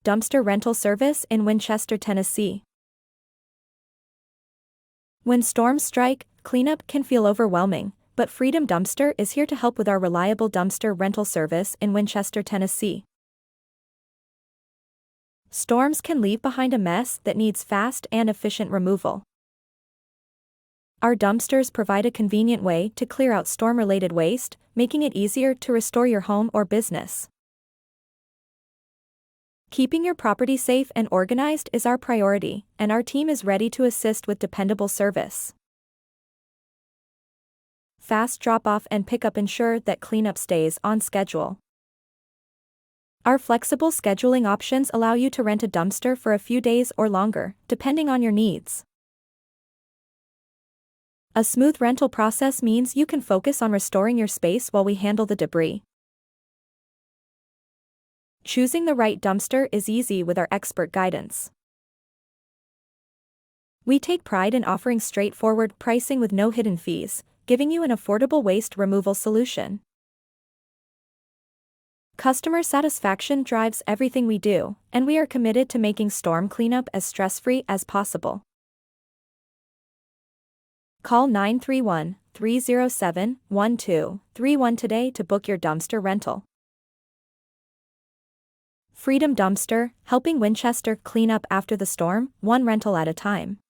Dumpster rental service in Winchester, Tennessee. When storms strike, cleanup can feel overwhelming, but Freedom Dumpster is here to help with our reliable dumpster rental service in Winchester, Tennessee. Storms can leave behind a mess that needs fast and efficient removal. Our dumpsters provide a convenient way to clear out storm-related waste, making it easier to restore your home or business. Keeping your property safe and organized is our priority, and our team is ready to assist with dependable service. Fast drop-off and pickup ensure that cleanup stays on schedule. Our flexible scheduling options allow you to rent a dumpster for a few days or longer, depending on your needs. A smooth rental process means you can focus on restoring your space while we handle the debris. Choosing the right dumpster is easy with our expert guidance. We take pride in offering straightforward pricing with no hidden fees, giving you an affordable waste removal solution. Customer satisfaction drives everything we do, and we are committed to making storm cleanup as stress-free as possible. Call 931-307-1231 today to book your dumpster rental. Freedom Dumpster, helping Winchester clean up after the storm, one rental at a time.